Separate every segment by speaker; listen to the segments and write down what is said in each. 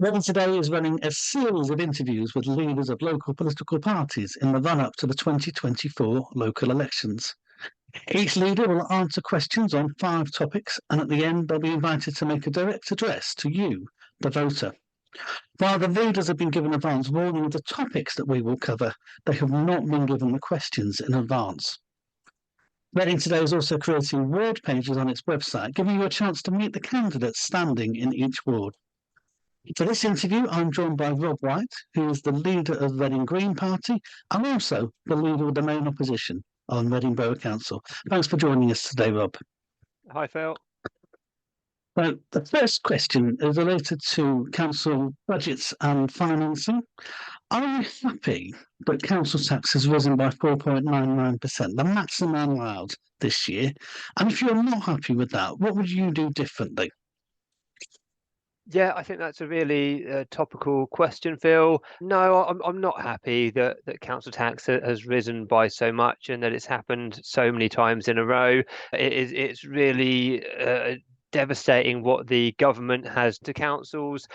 Speaker 1: Reading today is running a series of interviews with leaders of local political parties in the run up to the 2024 local elections. Each leader will answer questions on 5 topics, and at the end, they'll be invited to make a direct address to you, the voter. While the leaders have been given advance warning of the topics that we will cover, they have not been given the questions in advance. Reading today is also creating ward pages on its website, giving you a chance to meet the candidates standing in each ward. For this interview, I'm joined by Rob White, who is the leader of Reading Green Party and also the leader of the main opposition on Reading Borough Council. Thanks for joining us today, Rob.
Speaker 2: Hi, Phil.
Speaker 1: Now, the first question is related to council budgets and financing. Are you happy that council tax has risen by 4.99%, the maximum allowed this year? And if you're not happy with that, what would you do differently?
Speaker 2: Yeah, I think that's a really topical question, Phil. No, I'm not happy that council tax has risen by so much and that it's happened so many times in a row. It's really devastating what the government has to councils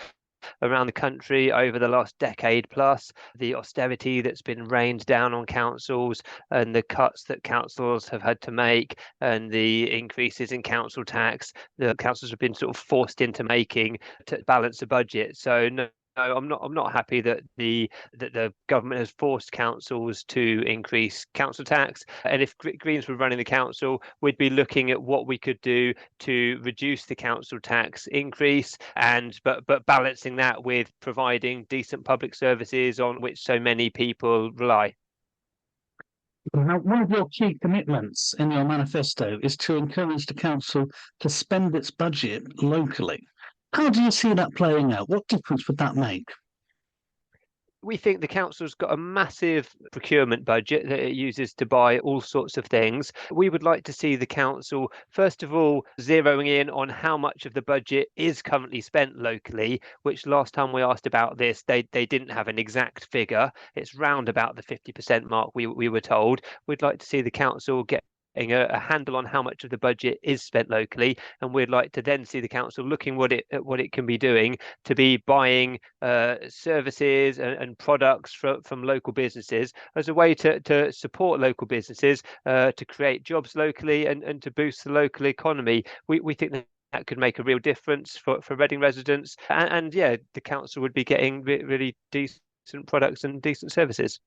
Speaker 2: around the country over the last decade plus, the austerity that's been rained down on councils and the cuts that councils have had to make and the increases in council tax that councils have been sort of forced into making to balance the budget. So no, I'm not happy that the government has forced councils to increase council tax. And if Greens were running the council, we'd be looking at what we could do to reduce the council tax increase, and but balancing that with providing decent public services on which so many people rely.
Speaker 1: Now, one of your key commitments in your manifesto is to encourage the council to spend its budget locally. How do you see that playing out? What difference would that make?
Speaker 2: We think the council's got a massive procurement budget that it uses to buy all sorts of things. We would like to see the council, first of all, zeroing in on how much of the budget is currently spent locally, which last time we asked about this, they didn't have an exact figure. It's round about the 50% mark, we were told. We'd like to see the council get a handle on how much of the budget is spent locally, and we'd like to then see the council looking at what it can be doing to be buying services and products from local businesses as a way to support local businesses, to create jobs locally and to boost the local economy. We think that could make a real difference for Reading residents, and yeah, the council would be getting really decent products and decent services.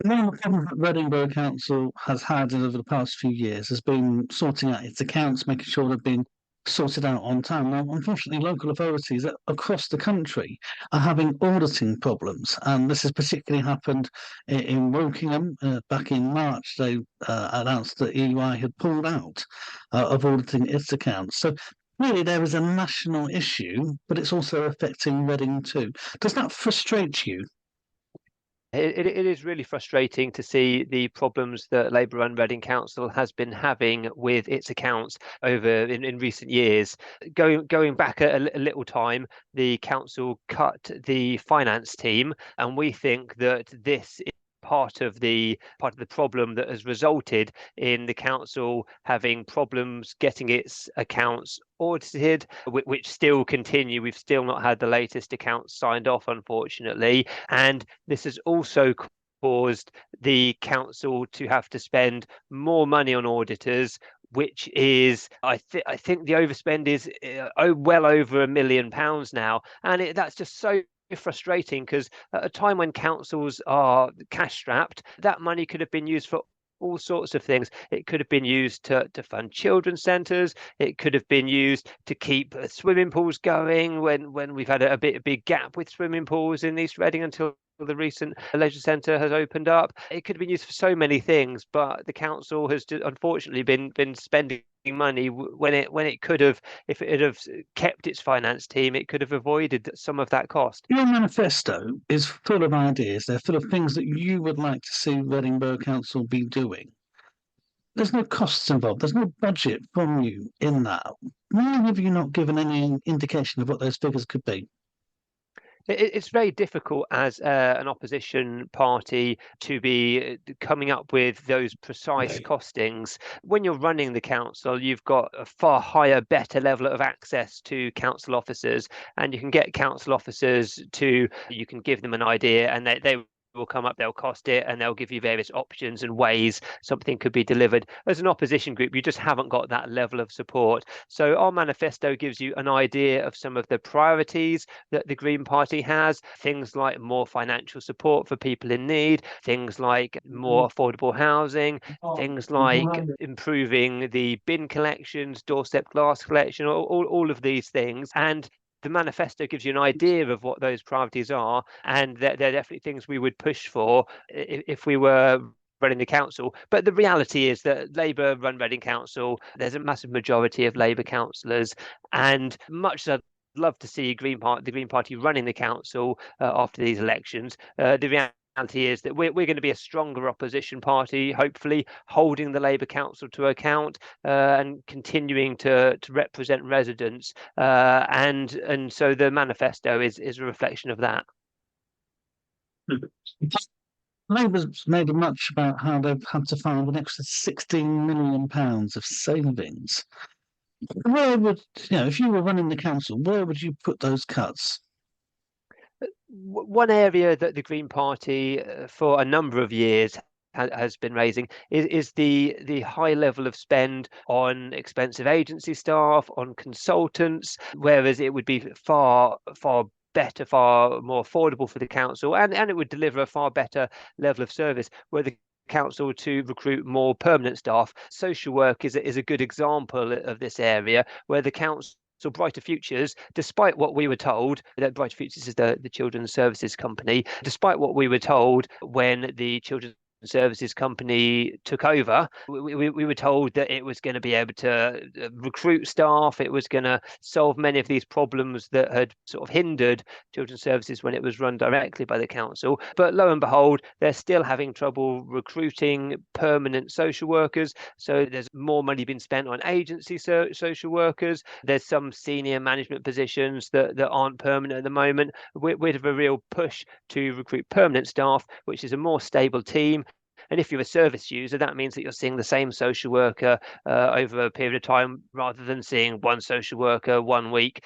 Speaker 1: The main problem that Reading Borough Council has had over the past few years has been sorting out its accounts, making sure they've been sorted out on time. Now, unfortunately, local authorities across the country are having auditing problems, and this has particularly happened in Wokingham. Back in March, they announced that EY had pulled out of auditing its accounts. So really, there is a national issue, but it's also affecting Reading too. Does that frustrate you?
Speaker 2: It is really frustrating to see the problems that Labour-run Reading Council has been having with its accounts over in recent years. Going back a little time, the council cut the finance team, and we think that this is part of the problem that has resulted in the council having problems getting its accounts audited, which still continue. We've still not had the latest accounts signed off, unfortunately, and this has also caused the council to have to spend more money on auditors, which is, I think the overspend is well over £1 million now, and that's just so frustrating, because at a time when councils are cash strapped, that money could have been used for all sorts of things. It could have been used to fund children's centres. It could have been used to keep swimming pools going when we've had a big gap with swimming pools in East Reading until the recent leisure centre has opened up. It could have been used for so many things, but the council has unfortunately been spending money when it could have, if it had kept its finance team, it could have avoided some of that cost.
Speaker 1: Your manifesto is full of ideas. They're full of things that you would like to see Reading Borough Council be doing. There's no costs involved. There's no budget from you in that. Why have you not given any indication of what those figures could be?
Speaker 2: It's very difficult as an opposition party to be coming up with those precise costings. When you're running the council, you've got a far higher, better level of access to council officers, and you can get council officers you can give them an idea, and they will come up, they'll cost it, and they'll give you various options and ways something could be delivered. As an opposition group, you just haven't got that level of support. So our manifesto gives you an idea of some of the priorities that the Green Party has, things like more financial support for people in need, things like more affordable housing, things like improving the bin collections, doorstep glass collection, all of these things. And the manifesto gives you an idea of what those priorities are, and they're definitely things we would push for if we were running the council. But the reality is that Labour run Reading Council. There's a massive majority of Labour councillors, and much as I'd love to see the Green Party running the council after these elections, the reality is that we're going to be a stronger opposition party, hopefully holding the Labour Council to account and continuing to represent residents. And so the manifesto is a reflection of that.
Speaker 1: Labour's made much about how they've had to find an extra £16 million of savings. Where would, if you were running the council, where would you put those cuts?
Speaker 2: One area that the Green Party for a number of years has been raising is the high level of spend on expensive agency staff, on consultants, whereas it would be far better, far more affordable for the council, and it would deliver a far better level of service where the council to recruit more permanent staff. Social work is a good example of this area where the council. So Brighter Futures, despite what we were told, that Brighter Futures is the children's services company, despite what we were told when the children's services company took over, we were told that it was going to be able to recruit staff, it was going to solve many of these problems that had sort of hindered children's services when it was run directly by the council. But lo and behold, they're still having trouble recruiting permanent social workers. So there's more money being spent on agency social workers. There's some senior management positions that aren't permanent at the moment. We'd have a real push to recruit permanent staff, which is a more stable team. And if you're a service user, that means that you're seeing the same social worker over a period of time, rather than seeing one social worker 1 week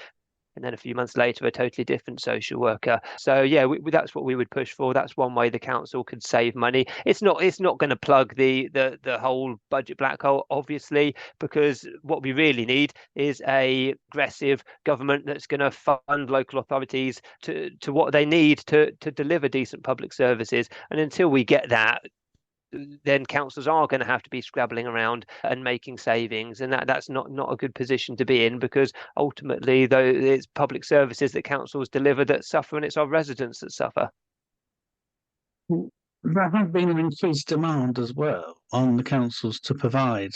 Speaker 2: and then a few months later a totally different social worker. So yeah, that's what we would push for. That's one way the council could save money. It's not going to plug the whole budget black hole, obviously, because what we really need is a aggressive government that's going to fund local authorities to what they need to deliver decent public services. And until we get that, then councils are going to have to be scrabbling around and making savings, and that's not a good position to be in, because ultimately, though, it's public services that councils deliver that suffer, and it's our residents that suffer.
Speaker 1: There has been an increased demand as well on the councils to provide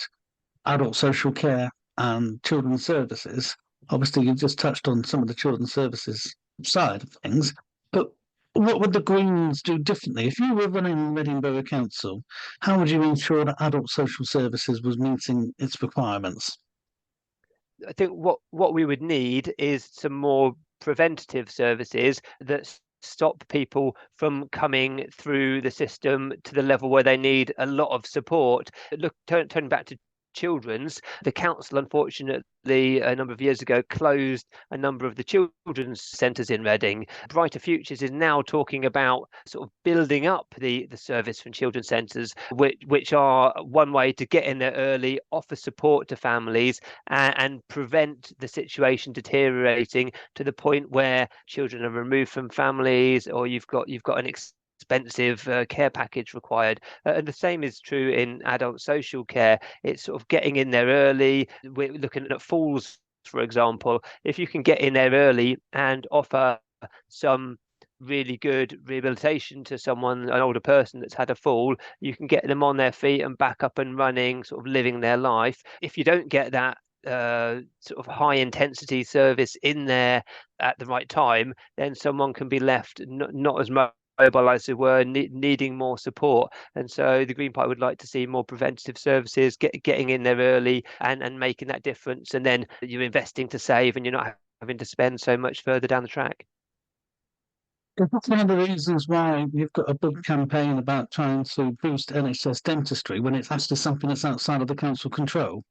Speaker 1: adult social care and children's services. Obviously, you've just touched on some of the children's services side of things, but what would the Greens do differently? If you were running Reading Borough Council, how would you ensure that adult social services was meeting its requirements?
Speaker 2: I think what we would need is some more preventative services that stop people from coming through the system to the level where they need a lot of support. Look, turning back to children's, the council unfortunately a number of years ago closed a number of the children's centres in Reading. Brighter Futures is now talking about sort of building up the service from children's centres, which are one way to get in there early, offer support to families, and prevent the situation deteriorating to the point where children are removed from families, or you've got an expensive care package required. And the same is true in adult social care. It's sort of getting in there early. We're looking at falls, for example. If you can get in there early and offer some really good rehabilitation to an older person that's had a fall, you can get them on their feet and back up and running, sort of living their life. If you don't get that sort of high intensity service in there at the right time, then someone can be left not as mobile as they were, needing more support. And so the Green Party would like to see more preventative services, getting in there early and making that difference. And then you're investing to save, and you're not having to spend so much further down the track.
Speaker 1: Is that one of the reasons why you've got a big campaign about trying to boost NHS dentistry when it's actually something that's outside of the council control?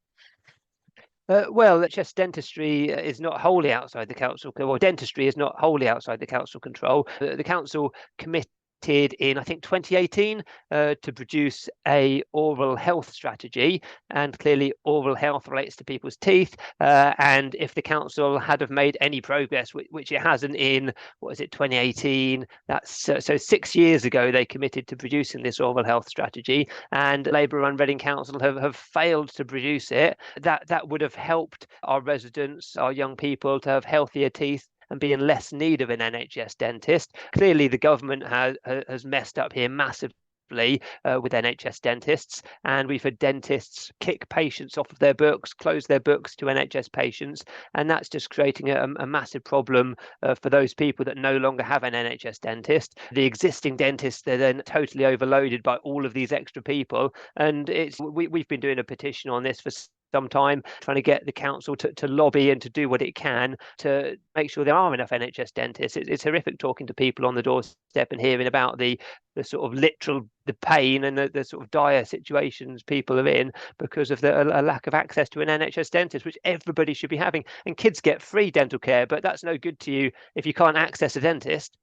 Speaker 2: Well, chest dentistry is not wholly outside the council, or dentistry is not wholly outside the council control. The council committed in, I think, 2018 to produce a oral health strategy, and clearly oral health relates to people's teeth. And if the council had have made any progress, which it hasn't in, what is it, 2018, that's so 6 years ago they committed to producing this oral health strategy, and Labour-run Reading Council have failed to produce it. That would have helped our residents, our young people, to have healthier teeth and be in less need of an NHS dentist. Clearly, the government has messed up here massively with NHS dentists, and we've had dentists kick patients off of their books, close their books to NHS patients, and that's just creating a massive problem for those people that no longer have an NHS dentist. The existing dentists, they're then totally overloaded by all of these extra people, and we've been doing a petition on this for some time, trying to get the council to lobby and to do what it can to make sure there are enough NHS dentists. It's horrific talking to people on the doorstep and hearing about the sort of literal the pain and the sort of dire situations people are in because of a lack of access to an NHS dentist, which everybody should be having. And kids get free dental care, but that's no good to you if you can't access a dentist.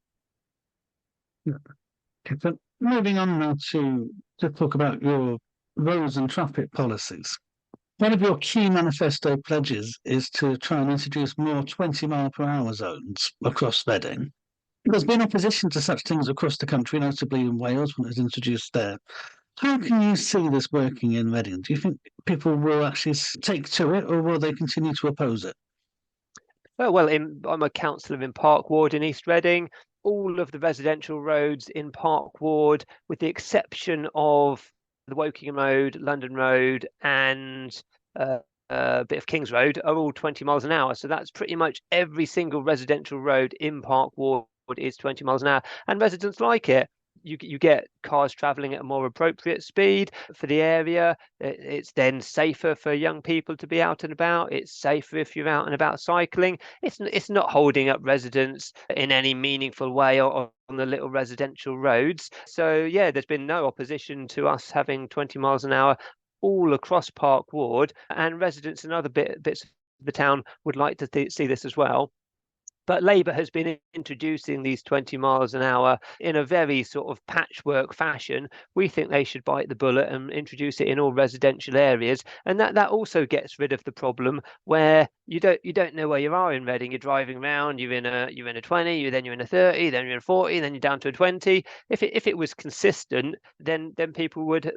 Speaker 1: Okay, but moving on now to talk about your roads and traffic policies. One of your key manifesto pledges is to try and introduce more 20-mile-per-hour zones across Reading. There's been opposition to such things across the country, notably in Wales when it was introduced there. How can you see this working in Reading? Do you think people will actually take to it, or will they continue to oppose it?
Speaker 2: Well, I'm a councillor in Park Ward in East Reading. All of the residential roads in Park Ward, with the exception of the Woking Road, London Road, and a bit of Kings Road, are all 20 miles an hour. So that's pretty much every single residential road in Park Ward is 20 miles an hour, and residents like it. You get cars travelling at a more appropriate speed for the area. It's then safer for young people to be out and about. It's safer if you're out and about cycling. It's not holding up residents in any meaningful way on the little residential roads. So yeah, there's been no opposition to us having 20 miles an hour all across Park Ward, and residents in other bits of the town would like to see this as well. But Labour has been introducing these 20 miles an hour in a very sort of patchwork fashion. We think they should bite the bullet and introduce it in all residential areas, and that also gets rid of the problem where you don't know where you are in Reading. You're driving around, you're in a 20, then you're in a 30, then you're in a 40, then you're down to a 20. If it was consistent, then people would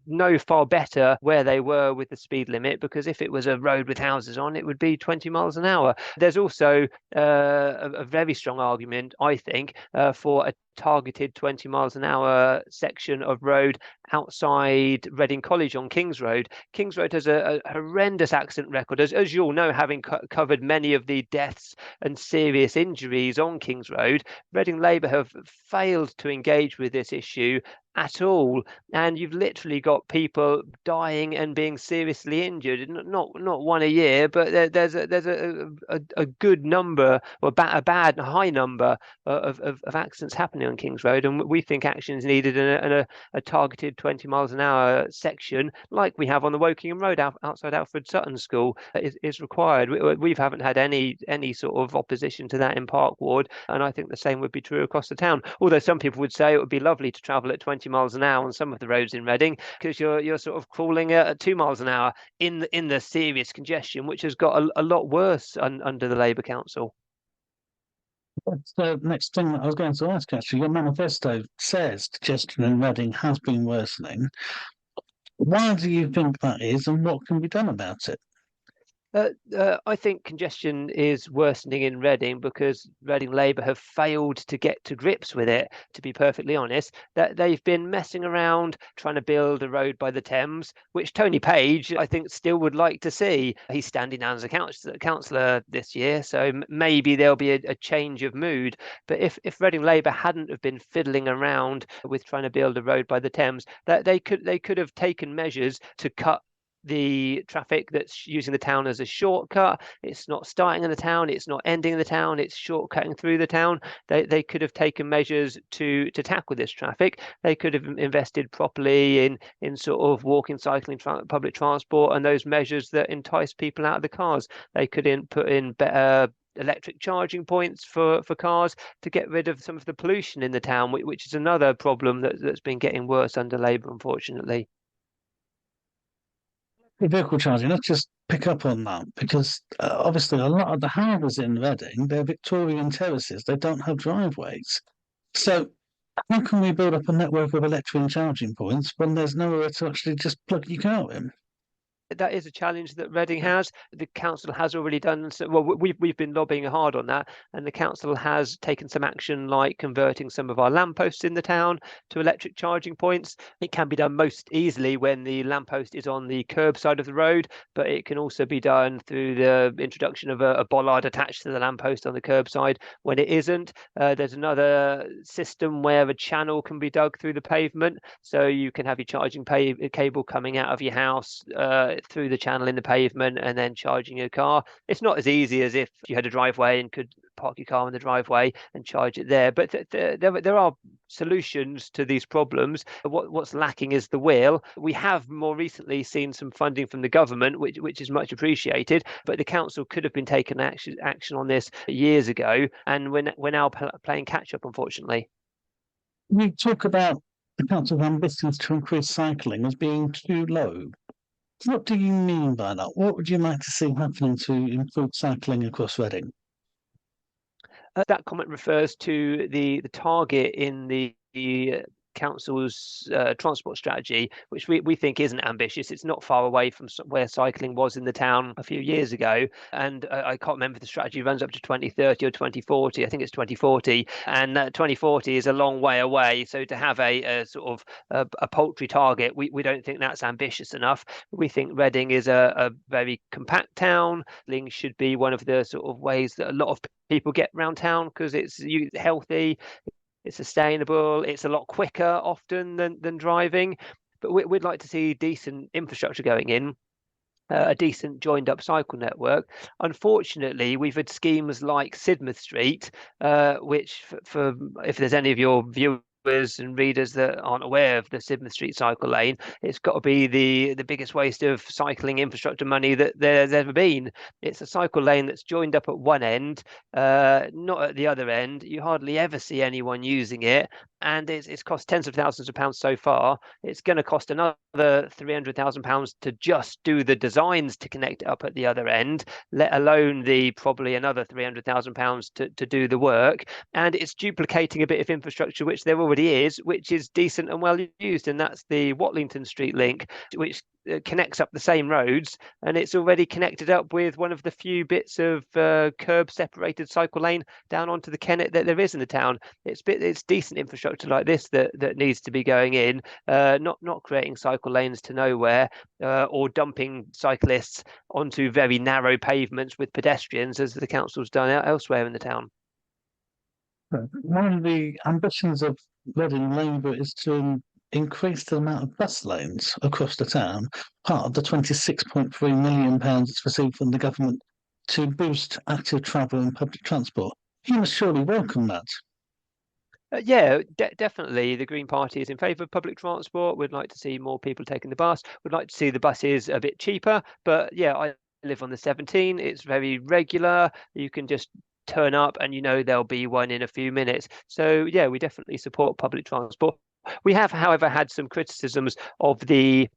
Speaker 2: know far better where they were with the speed limit, because if it was a road with houses on, it would be 20 miles an hour. There's also a very strong argument, I think, for a targeted 20 miles an hour section of road outside Reading College on Kings Road. Kings Road has a horrendous accident record, as you all know, having covered many of the deaths and serious injuries on Kings Road. Reading Labour have failed to engage with this issue at all, and you've literally got people dying and being seriously injured, not one a year, but there's a good number, or a high number of accidents happening on Kings Road, and we think action is needed in a targeted 20 miles an hour section like we have on the Wokingham Road outside Alfred Sutton School is required. We haven't had any sort of opposition to that in Park Ward, and I think the same would be true across the town, although some people would say it would be lovely to travel at 20 miles an hour on some of the roads in Reading, because you're sort of crawling at 2 miles an hour in the serious congestion, which has got a lot worse under the Labour Council.
Speaker 1: That's the next thing that I was going to ask, actually. Your manifesto says congestion in Reading has been worsening. Why do you think that is, and what can be done about it?
Speaker 2: I think congestion is worsening in Reading because Reading Labour have failed to get to grips with it, to be perfectly honest. That they've been messing around trying to build a road by the Thames, which Tony Page, I think, still would like to see. He's standing down as a councillor this year, so maybe there'll be a change of mood. But if Reading Labour hadn't have been fiddling around with trying to build a road by the Thames, that they could have taken measures to cut the traffic that's using the town as a shortcut. It's not starting in the town, it's not ending in the town, it's shortcutting through the town. They could have taken measures to tackle this traffic. They could have invested properly in sort of walking, cycling, public transport, and those measures that entice people out of the cars. They could put in better electric charging points for cars to get rid of some of the pollution in the town, which is another problem that's been getting worse under Labour, unfortunately.
Speaker 1: The vehicle charging, let's just pick up on that because obviously a lot of the houses in Reading, they're Victorian terraces, they don't have driveways. So how can we build up a network of electric charging points when there's nowhere to actually just plug your car in?
Speaker 2: That is a challenge that Reading has. The council has already done so. Well, we've been lobbying hard on that, and the council has taken some action, like converting some of our lampposts in the town to electric charging points. It can be done most easily when the lamppost is on the curb side of the road, but it can also be done through the introduction of a bollard attached to the lamppost on the curb side when it isn't. There's another system where a channel can be dug through the pavement, so you can have your charging cable coming out of your house through the channel in the pavement and then charging your car. It's not as easy as if you had a driveway and could park your car in the driveway and charge it there, but there are solutions to these problems. What's lacking is the will. We have more recently seen some funding from the government, which is much appreciated, but the council could have been taking action on this years ago, and we're now playing catch up, unfortunately.
Speaker 1: We talk about the council's ambitions to increase cycling as being too low. What do you mean by that? What would you like to see happening to improve cycling across Reading?
Speaker 2: That comment refers to the target in the council's transport strategy, which we think isn't ambitious. It's not far away from where cycling was in the town a few years ago, and I can't remember if the strategy runs up to 2030 or 2040. I think it's 2040, and 2040 is a long way away. So to have a sort of a paltry target, we don't think that's ambitious enough. We think Reading is a very compact town. Cycling should be one of the sort of ways that a lot of people get around town because it's healthy, it's sustainable, it's a lot quicker often than driving. But we'd like to see decent infrastructure going in, a decent joined up cycle network. Unfortunately, we've had schemes like Sidmouth Street, which for if there's any of your viewers and readers that aren't aware of the Sidmouth Street cycle lane, it's got to be the biggest waste of cycling infrastructure money that there's ever been. It's a cycle lane that's joined up at one end, not at the other end. You hardly ever see anyone using it, and it's cost tens of thousands of pounds so far. It's going to cost another £300,000 to just do the designs to connect it up at the other end, let alone the probably another £300,000 to do the work. And it's duplicating a bit of infrastructure which there already is, which is decent and well used, and that's the Watlington Street link, which connects up the same roads, and it's already connected up with one of the few bits of curb separated cycle lane down onto the Kennet that there is in the town. It's decent infrastructure like this that needs to be going in, not creating cycle lanes to nowhere, or dumping cyclists onto very narrow pavements with pedestrians as the council's done elsewhere in the town.
Speaker 1: One of the ambitions of Reading Labour is to increase the amount of bus lanes across the town, part of the £26.3 million it's received from the government to boost active travel and public transport. You must surely welcome that.
Speaker 2: Yeah, definitely. The Green Party is in favour of public transport. We'd like to see more people taking the bus. We'd like to see the buses a bit cheaper. But yeah, I live on the 17. It's very regular. You can just turn up and there'll be one in a few minutes. So yeah, we definitely support public transport. We have, however, had some criticisms of the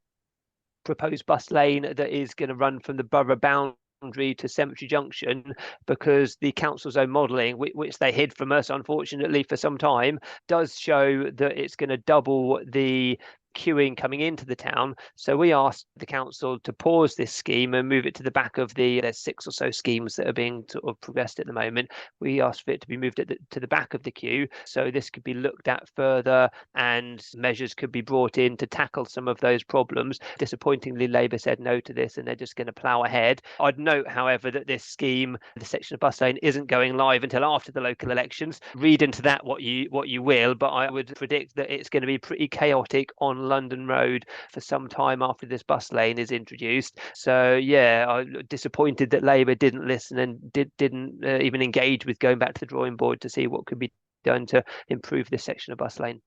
Speaker 2: proposed bus lane that is going to run from the borough boundary to Cemetery Junction, because the council's own modelling, which they hid from us unfortunately for some time, does show that it's going to double the queuing coming into the town. So we asked the council to pause this scheme and move it to the back of there's 6 or so schemes that are being sort of progressed at the moment. We asked for it to be moved to the back of the queue, so this could be looked at further and measures could be brought in to tackle some of those problems. Disappointingly, Labour said no to this and they're just going to plough ahead. I'd note, however, that this scheme, the section of bus lane, isn't going live until after the local elections. Read into that what you will, but I would predict that it's going to be pretty chaotic on London Road for some time after this bus lane is introduced. So yeah, I'm disappointed that Labour didn't listen and didn't even engage with going back to the drawing board to see what could be done to improve this section of bus lane.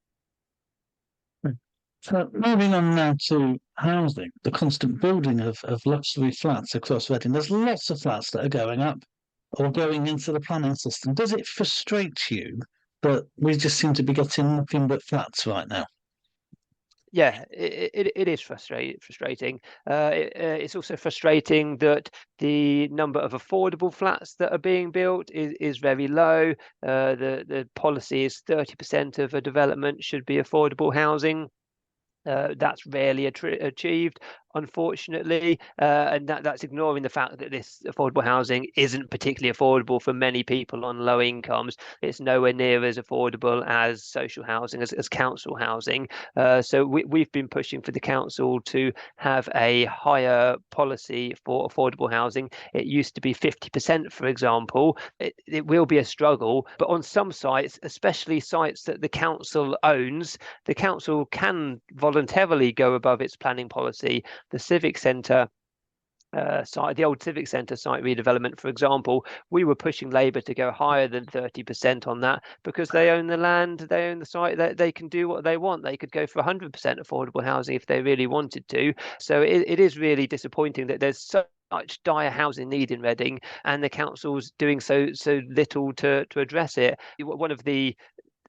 Speaker 1: So moving on now to housing, the constant building of luxury flats across Reading. There's lots of flats that are going up or going into the planning system. Does it frustrate you that we just seem to be getting nothing but flats right now?
Speaker 2: Yeah, it is frustrating. It's also frustrating that the number of affordable flats that are being built is very low. The policy is 30% of a development should be affordable housing. That's rarely achieved, unfortunately, and that's ignoring the fact that this affordable housing isn't particularly affordable for many people on low incomes. It's nowhere near as affordable as social housing, as council housing. So we've been pushing for the council to have a higher policy for affordable housing. It used to be 50%, for example. It will be a struggle, but on some sites, especially sites that the council owns, the council can voluntarily go above its planning policy. The civic centre site, the old civic centre site redevelopment, for example, we were pushing Labour to go higher than 30% on that because they own the land, they own the site, they can do what they want. They could go for 100% affordable housing if they really wanted to. So it is really disappointing that there's so much dire housing need in Reading and the council's doing so little to address it. One of the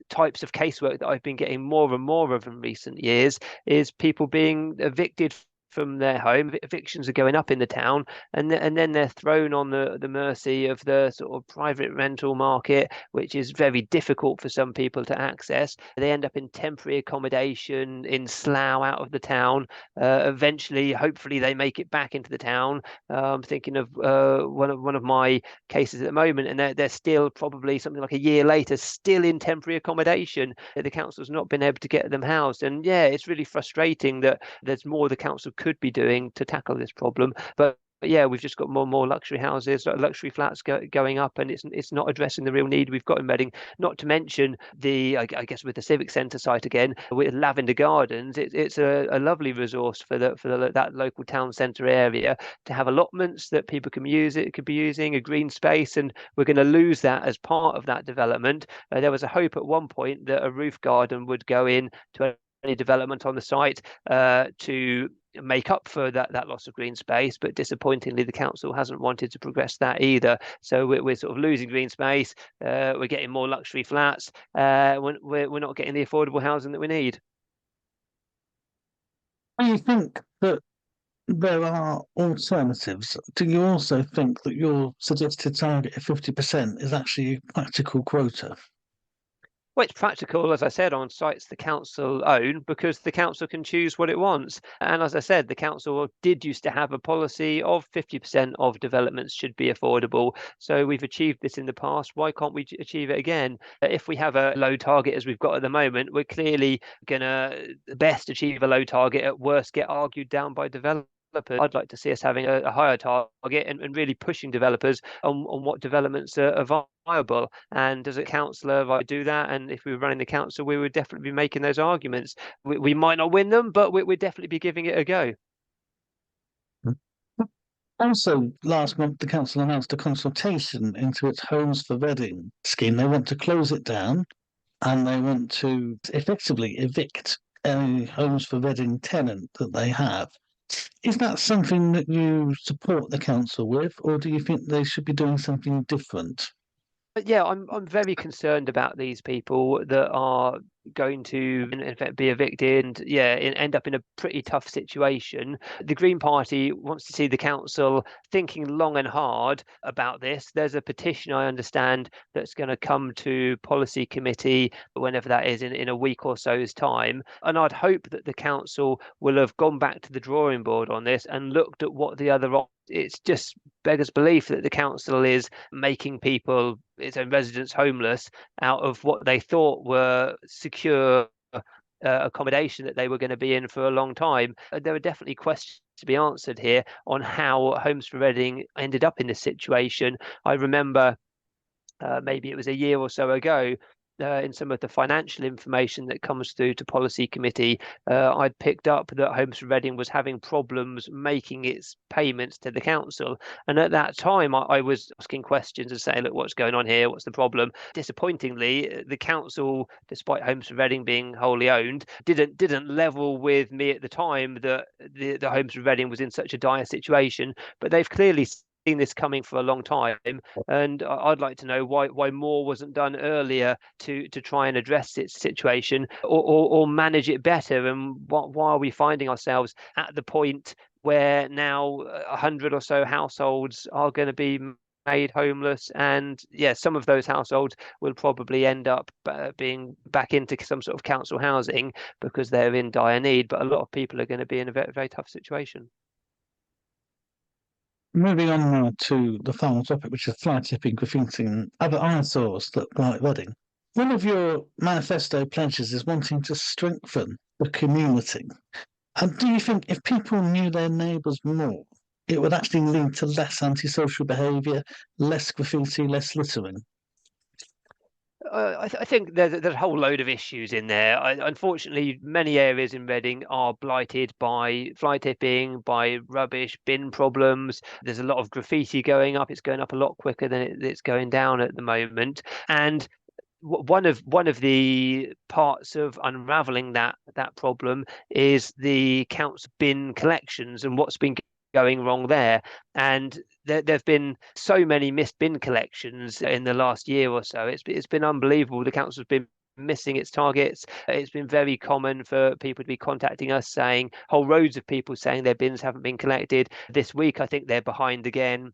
Speaker 2: types of casework that I've been getting more and more of in recent years is people being evicted from their home. Evictions are going up in the town, and then they're thrown on the mercy of the sort of private rental market, which is very difficult for some people to access. They end up in temporary accommodation in Slough out of the town. Eventually, hopefully, they make it back into the town. I'm thinking of one of my cases at the moment, and they're still probably something like a year later, still in temporary accommodation. The council's not been able to get them housed, and yeah, it's really frustrating that there's more the council could be doing to tackle this problem. But yeah, we've just got more and more luxury houses, luxury flats going up, and it's not addressing the real need we've got in Reading. Not to mention I guess with the civic centre site again, with Lavender Gardens, it's a lovely resource for that local town centre area to have allotments that people can use. It could be using a green space, and we're going to lose that as part of that development. There was a hope at one point that a roof garden would go in to any development on the site to make up for that loss of green space, but disappointingly the council hasn't wanted to progress that either. So we're sort of losing green space, we're getting more luxury flats, we're not getting the affordable housing that we need.
Speaker 1: Do you think that there are alternatives? Do you also think that your suggested target of 50% is actually a practical quota?
Speaker 2: Well, it's practical, as I said, on sites the council own because the council can choose what it wants. And as I said, the council did used to have a policy of 50% of developments should be affordable. So we've achieved this in the past. Why can't we achieve it again? If we have a low target as we've got at the moment, we're clearly going to best achieve a low target, at worst get argued down by developers. I'd like to see us having a higher target and really pushing developers on what developments are viable. And as a councillor, I do that. And if we were running the council, we would definitely be making those arguments. We might not win them, but we'd definitely be giving it a go.
Speaker 1: Also, last month, the council announced a consultation into its Homes for Reading scheme. They want to close it down and they want to effectively evict any Homes for Reading tenant that they have. Is that something that you support the council with, or do you think they should be doing something different?
Speaker 2: Yeah, I'm very concerned about these people that are going to in fact be evicted and end up in a pretty tough situation. The Green Party wants to see the council thinking long and hard about this. There's a petition, I understand, that's going to come to policy committee whenever that is, in a week or so's time, and I'd hope that the council will have gone back to the drawing board on this and looked at what the other it's just beggars belief that the council is making people, its own residents, homeless out of what they thought were secure accommodation that they were going to be in for a long time. There are definitely questions to be answered here on how Homes for Reading ended up in this situation. I remember maybe it was a year or so ago, in some of the financial information that comes through to policy committee, I'd picked up that Homes for Reading was having problems making its payments to the council. And at that time, I was asking questions and saying, look, what's going on here? What's the problem? Disappointingly, the council, despite Homes for Reading being wholly owned, didn't level with me at the time that the Homes for Reading was in such a dire situation. But they've clearly seen this coming for a long time, and I'd like to know why more wasn't done earlier to try and address its situation or manage it better, and why are we finding ourselves at the point where now 100 or so households are going to be made homeless, and some of those households will probably end up being back into some sort of council housing because they're in dire need, but a lot of people are going to be in a very, very tough situation.
Speaker 1: Moving on now to the final topic, which is fly tipping, graffiti, and other eyesores that blight Reading. One of your manifesto pledges is wanting to strengthen the community. And do you think if people knew their neighbours more, it would actually lead to less antisocial behaviour, less graffiti, less littering?
Speaker 2: I think there's a whole load of issues in there. Unfortunately, many areas in Reading are blighted by fly tipping, by rubbish bin problems. There's a lot of graffiti going up. It's going up a lot quicker than it's going down at the moment. And one of the parts of unraveling that problem is the council bin collections and what's been going wrong there. And there've been so many missed bin collections in the last year or so. It's been unbelievable. The council's been missing its targets. It's been very common for people to be contacting us saying, whole roads of people saying their bins haven't been collected. This week, I think they're behind again.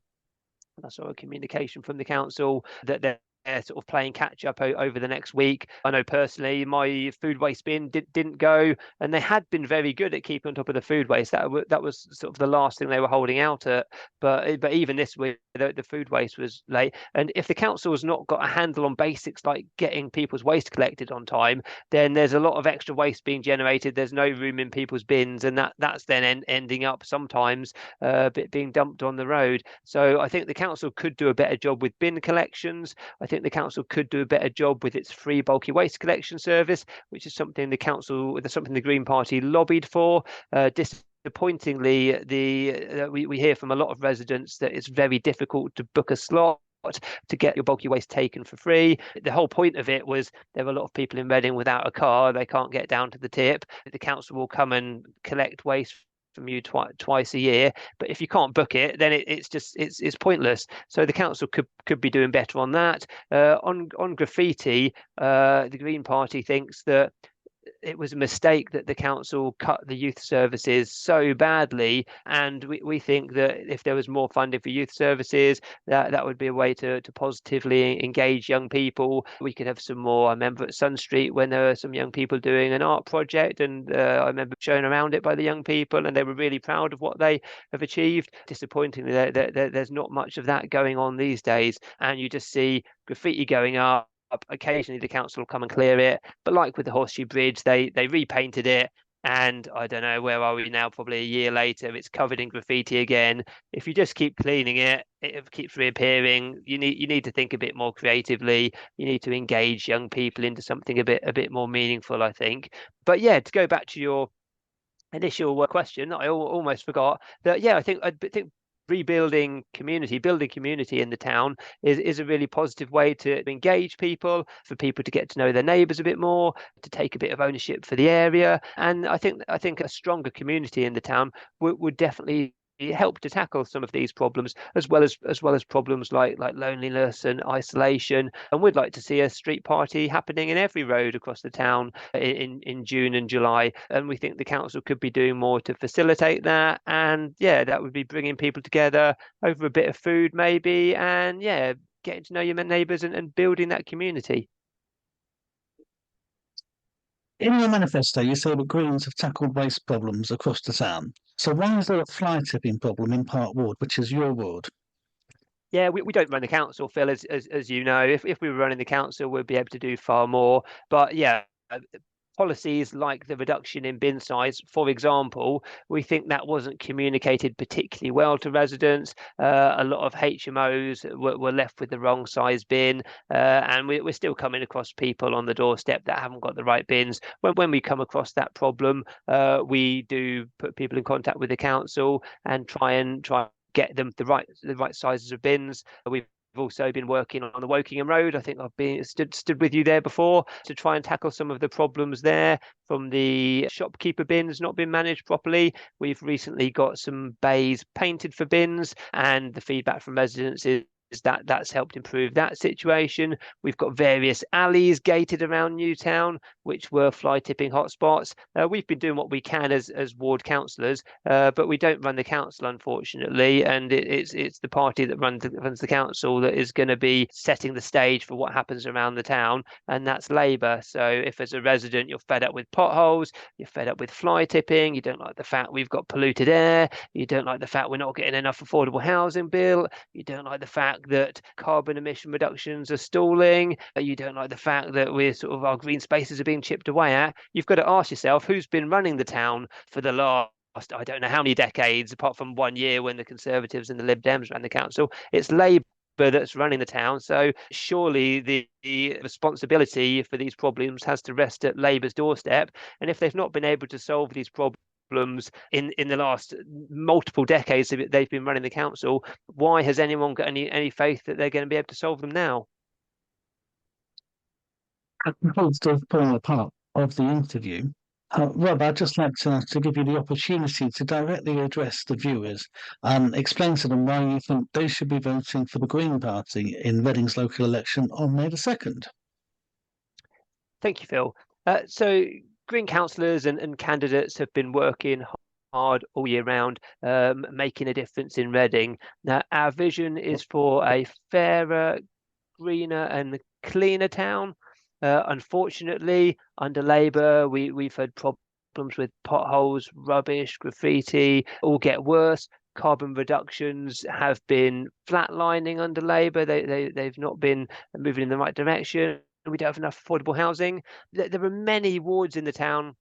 Speaker 2: I saw a communication from the council that they're sort of playing catch up over the next week. I know personally my food waste bin didn't go, and they had been very good at keeping on top of the food waste. That was sort of the last thing they were holding out at. But even this week, the food waste was late. And if the council has not got a handle on basics like getting people's waste collected on time, then there's a lot of extra waste being generated. There's no room in people's bins, and that's then ending up sometimes being dumped on the road. So I think the council could do a better job with bin collections. I think the council could do a better job with its free bulky waste collection service, which is something the Green Party lobbied for. Disappointingly, we hear from a lot of residents that it's very difficult to book a slot to get your bulky waste taken for free. The whole point of it was there are a lot of people in Reading without a car. They can't get down to the tip. The council will come and collect waste from you twice a year, but if you can't book it, then it's pointless. So the council could be doing better on that. On graffiti, the Green Party thinks that it was a mistake that the council cut the youth services so badly, and we think that if there was more funding for youth services, that would be a way to positively engage young people. We could have some more. I remember at Sun Street when there were some young people doing an art project, and I remember shown around it by the young people, and they were really proud of what they have achieved. Disappointingly, there's not much of that going on these days, and you just see graffiti going up. Occasionally the council will come and clear it, but like with the Horseshoe Bridge, they repainted it, and I don't know, where are we now, probably a year later, it's covered in graffiti again. If you just keep cleaning it, it keeps reappearing. You need to think a bit more creatively. You need to engage young people into something a bit more meaningful, I think. But to go back to your initial question, I almost forgot that. I think building community in the town is a really positive way to engage people, for people to get to know their neighbours a bit more, to take a bit of ownership for the area. And I think a stronger community in the town would definitely help to tackle some of these problems, as well as problems like loneliness and isolation. And we'd like to see a street party happening in every road across the town in June and July, and we think the council could be doing more to facilitate that. And that would be bringing people together over a bit of food maybe, and getting to know your neighbours and building that community.
Speaker 1: In your manifesto, you say the Greens have tackled waste problems across the town. So why is there a fly tipping problem in Park Ward, which is your ward?
Speaker 2: We don't run the council, Phil, as you know. If we were running the council, we'd be able to do far more. But policies like the reduction in bin size, for example, we think that wasn't communicated particularly well to residents. A lot of HMOs were left with the wrong size bin, and we're still coming across people on the doorstep that haven't got the right bins. When we come across that problem, we do put people in contact with the council and try get them the right sizes of bins. We've also been working on the Wokingham Road. I think I've been stood with you there before to try and tackle some of the problems there from the shopkeeper bins not being managed properly. We've recently got some bays painted for bins, and the feedback from residents is that's helped improve that situation. We've got various alleys gated around Newtown, which were fly tipping hotspots. We've been doing what we can as ward councillors, but we don't run the council, unfortunately, and it's the party that runs the council that is going to be setting the stage for what happens around the town, and that's Labour. So if as a resident you're fed up with potholes, you're fed up with fly tipping, you don't like the fact we've got polluted air, you don't like the fact we're not getting enough affordable housing built, you don't like the fact that carbon emission reductions are stalling, you don't like the fact that our green spaces are being chipped away at, you've got to ask yourself who's been running the town for the last, I don't know how many decades, apart from 1 year when the Conservatives and the Lib Dems ran the council. It's Labour that's running the town. So surely the responsibility for these problems has to rest at Labour's doorstep. And if they've not been able to solve these problems in the last multiple decades they've been running the council, why has anyone got any faith that they're going to be able to solve them now?
Speaker 1: Concludes the formal part of the interview. Rob, I'd just like to give you the opportunity to directly address the viewers and explain to them why you think they should be voting for the Green Party in Reading's local election on May the 2nd.
Speaker 2: Thank you, Phil. So Green councillors and candidates have been working hard all year round, making a difference in Reading. Now, our vision is for a fairer, greener and cleaner town. Unfortunately, under Labour, we've had problems with potholes, rubbish, graffiti, all get worse. Carbon reductions have been flatlining under Labour. They've not been moving in the right direction. We don't have enough affordable housing. There are many wards in the town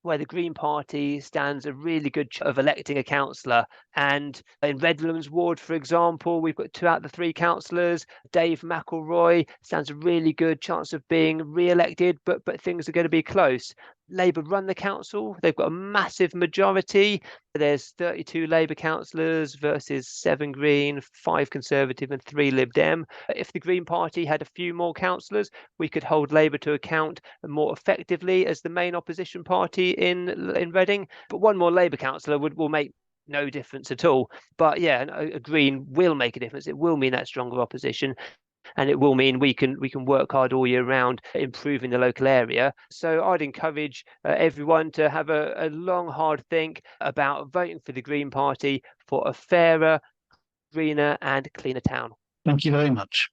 Speaker 2: where the Green Party stands a really good chance of electing a councillor. And in Redlands ward, for example, we've got 2 out of the 3 councillors. Dave McElroy stands a really good chance of being re-elected, but things are going to be close. Labour run the council. They've got a massive majority. There's 32 Labour councillors versus 7 Green, 5 Conservative and 3 Lib Dem. If the Green Party had a few more councillors, we could hold Labour to account more effectively as the main opposition party in Reading. But one more Labour councillor will make no difference at all. But yeah, a Green will make a difference. It will mean that stronger opposition. And it will mean we can work hard all year round improving the local area. So I'd encourage everyone to have a long, hard think about voting for the Green Party for a fairer, greener and cleaner town.
Speaker 1: Thank you very much.